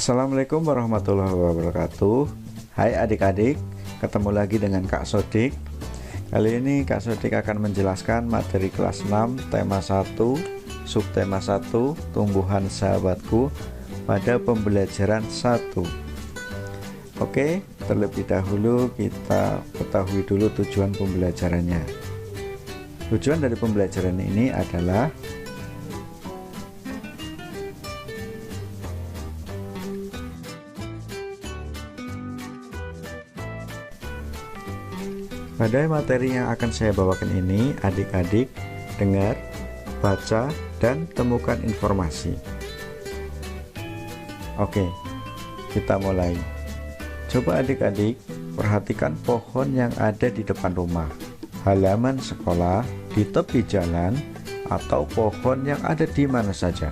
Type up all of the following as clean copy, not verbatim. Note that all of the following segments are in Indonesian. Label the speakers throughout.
Speaker 1: Assalamualaikum warahmatullahi wabarakatuh. Hai adik-adik, ketemu lagi dengan Kak Sodik. Kali ini Kak Sodik akan menjelaskan materi kelas 6 tema 1 subtema 1 tumbuhan sahabatku pada pembelajaran 1. Oke, terlebih dahulu kita ketahui dulu tujuan pembelajarannya. Tujuan dari pembelajaran ini adalah pada materi yang akan saya bawakan ini, adik-adik dengar, baca, dan temukan informasi. Oke, kita mulai. Coba adik-adik perhatikan pohon yang ada di depan rumah, halaman sekolah, di tepi jalan, atau pohon yang ada di mana saja.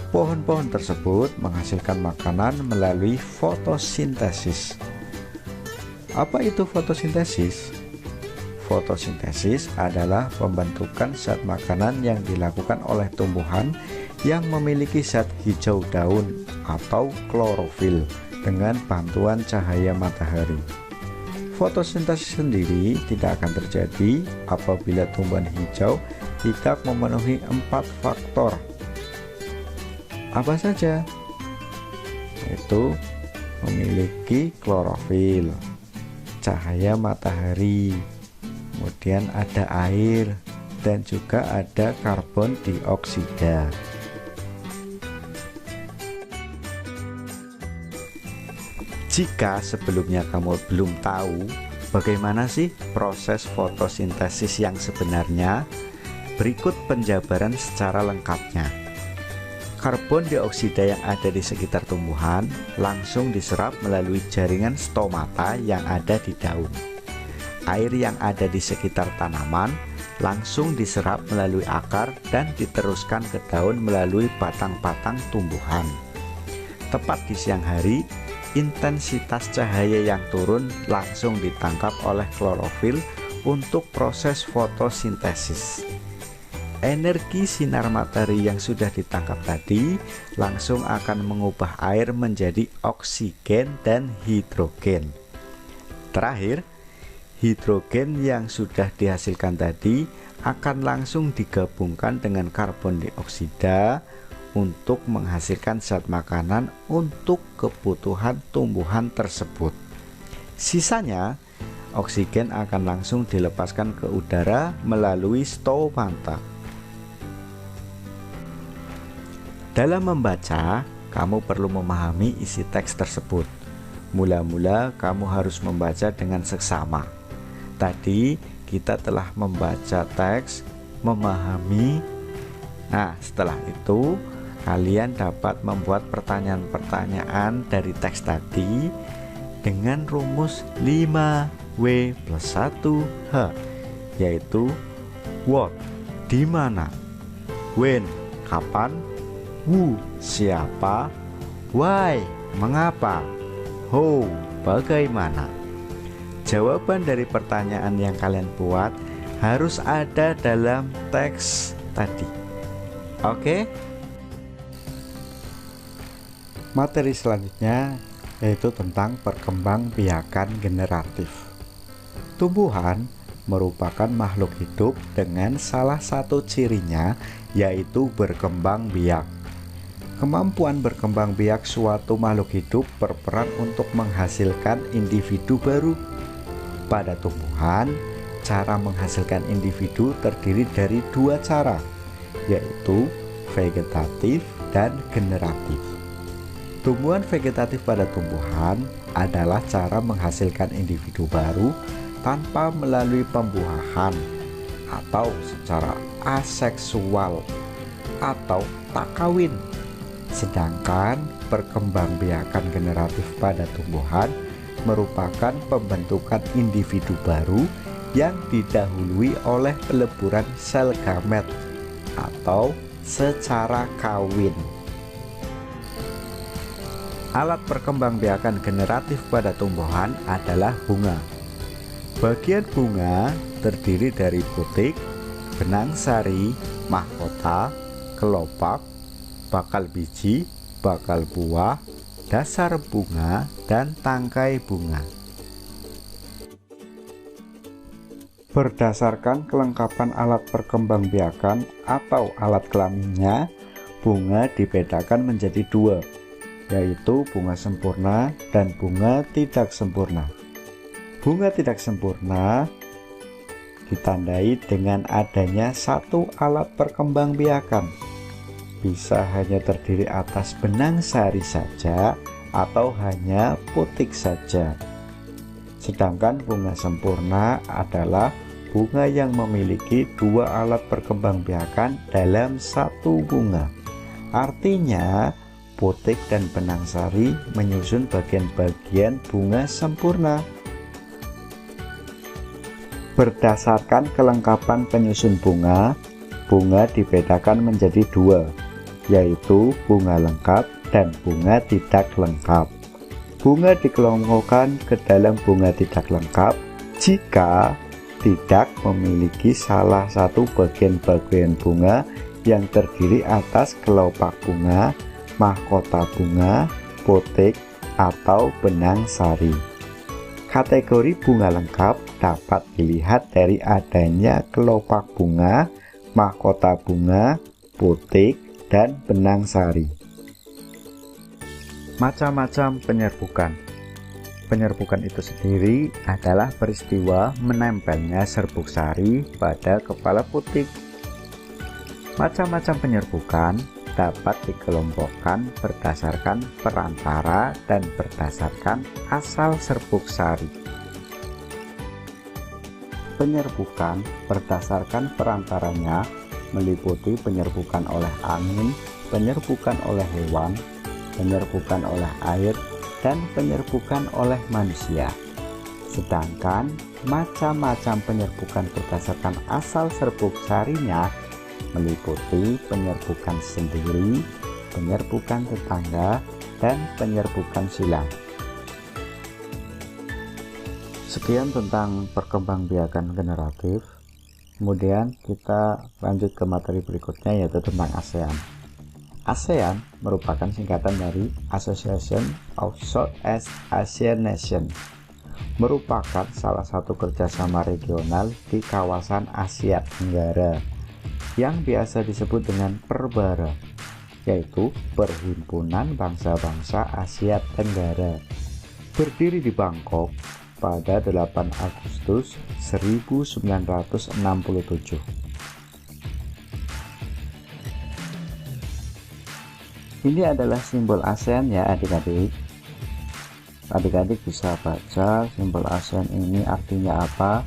Speaker 1: Pohon-pohon tersebut menghasilkan makanan melalui fotosintesis. Apa itu fotosintesis? Fotosintesis adalah pembentukan zat makanan yang dilakukan oleh tumbuhan yang memiliki zat hijau daun atau klorofil dengan bantuan cahaya matahari. Fotosintesis sendiri tidak akan terjadi apabila tumbuhan hijau tidak memenuhi 4 faktor. Apa saja? Yaitu memiliki klorofil, cahaya matahari, kemudian ada air, dan juga ada karbon dioksida. Jika sebelumnya kamu belum tahu bagaimana sih proses fotosintesis yang sebenarnya, berikut penjabaran secara lengkapnya. Karbon dioksida yang ada di sekitar tumbuhan langsung diserap melalui jaringan stomata yang ada di daun. Air yang ada di sekitar tanaman langsung diserap melalui akar dan diteruskan ke daun melalui batang-batang tumbuhan. Tepat di siang hari, intensitas cahaya yang turun langsung ditangkap oleh klorofil untuk proses fotosintesis. Energi sinar matahari yang sudah ditangkap tadi langsung akan mengubah air menjadi oksigen dan hidrogen. Terakhir, hidrogen yang sudah dihasilkan tadi akan langsung digabungkan dengan karbon dioksida untuk menghasilkan zat makanan untuk kebutuhan tumbuhan tersebut. Sisanya, oksigen akan langsung dilepaskan ke udara melalui stomata. Dalam membaca, kamu perlu memahami isi teks tersebut. Mula-mula kamu harus membaca dengan seksama. Tadi kita telah membaca teks, memahami. Nah, setelah itu kalian dapat membuat pertanyaan-pertanyaan dari teks tadi dengan rumus 5W plus 1H, yaitu what, di mana, when, kapan, who, siapa, why, mengapa, how, bagaimana. Jawaban dari pertanyaan yang kalian buat harus ada dalam teks tadi. Oke? Materi selanjutnya yaitu tentang perkembangbiakan generatif. Tumbuhan merupakan makhluk hidup dengan salah satu cirinya yaitu berkembang biak. Kemampuan berkembang biak suatu makhluk hidup berperan untuk menghasilkan individu baru. Pada tumbuhan, cara menghasilkan individu terdiri dari 2 cara, yaitu vegetatif dan generatif. Tumbuhan vegetatif pada tumbuhan adalah cara menghasilkan individu baru tanpa melalui pembuahan atau secara aseksual atau tak kawin. Sedangkan perkembangbiakan generatif pada tumbuhan merupakan pembentukan individu baru yang didahului oleh peleburan sel gamet atau secara kawin. Alat perkembangbiakan generatif pada tumbuhan adalah bunga. Bagian bunga terdiri dari putik, benang sari, mahkota, kelopak, bakal biji, bakal buah, dasar bunga dan tangkai bunga. Berdasarkan kelengkapan alat perkembangbiakan atau alat kelaminnya, bunga dibedakan menjadi dua, yaitu bunga sempurna dan bunga tidak sempurna. Bunga tidak sempurna ditandai dengan adanya satu alat perkembangbiakan. Bisa hanya terdiri atas benang sari saja atau hanya putik saja. Sedangkan bunga sempurna adalah bunga yang memiliki dua alat perkembangbiakan dalam satu bunga. Artinya, putik dan benang sari menyusun bagian-bagian bunga sempurna. Berdasarkan kelengkapan penyusun bunga, bunga dibedakan menjadi dua, yaitu bunga lengkap dan bunga tidak lengkap. Bunga dikelompokkan ke dalam bunga tidak lengkap jika tidak memiliki salah satu bagian-bagian bunga yang terdiri atas kelopak bunga, mahkota bunga, putik, atau benang sari. Kategori bunga lengkap dapat dilihat dari adanya kelopak bunga, mahkota bunga, putik, dan benang sari. Macam-macam penyerbukan. Penyerbukan itu sendiri adalah peristiwa menempelnya serbuk sari pada kepala putik. Macam-macam penyerbukan dapat dikelompokkan berdasarkan perantara dan berdasarkan asal serbuk sari. Penyerbukan berdasarkan perantaranya meliputi penyerbukan oleh angin, penyerbukan oleh hewan, penyerbukan oleh air, dan penyerbukan oleh manusia. Sedangkan macam-macam penyerbukan berdasarkan asal serbuk sarinya meliputi penyerbukan sendiri, penyerbukan tetangga, dan penyerbukan silang. Sekian tentang perkembangbiakan generatif. Kemudian kita lanjut ke materi berikutnya, yaitu tentang ASEAN. ASEAN merupakan singkatan dari Association of Southeast Asian Nations, merupakan salah satu kerjasama regional di kawasan Asia Tenggara yang biasa disebut dengan Perbara, yaitu Perhimpunan Bangsa-Bangsa Asia Tenggara. Berdiri di Bangkok pada 8 Agustus 1967. Ini adalah simbol ASEAN ya adik-adik. Adik-adik bisa baca simbol ASEAN ini artinya apa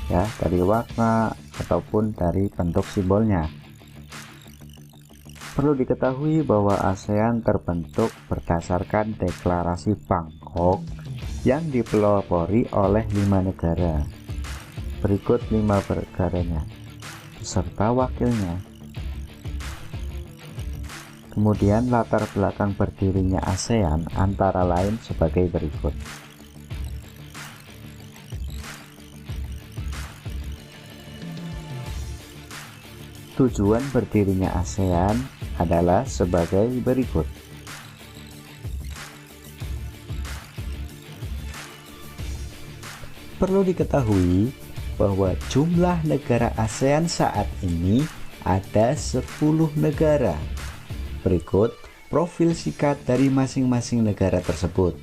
Speaker 1: ya, dari warna ataupun dari bentuk simbolnya. Perlu diketahui bahwa ASEAN terbentuk berdasarkan deklarasi Bangkok yang dipelopori oleh 5 negara. Berikut 5 negaranya beserta wakilnya. Kemudian latar belakang berdirinya ASEAN antara lain sebagai berikut. Tujuan berdirinya ASEAN adalah sebagai berikut. Perlu diketahui bahwa jumlah negara ASEAN saat ini ada 10 negara. Berikut profil singkat dari masing-masing negara tersebut.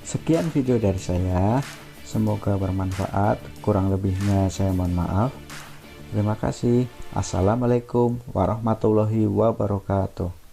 Speaker 1: Sekian video dari saya, semoga bermanfaat. Kurang lebihnya saya mohon maaf. Terima kasih. Assalamualaikum warahmatullahi wabarakatuh.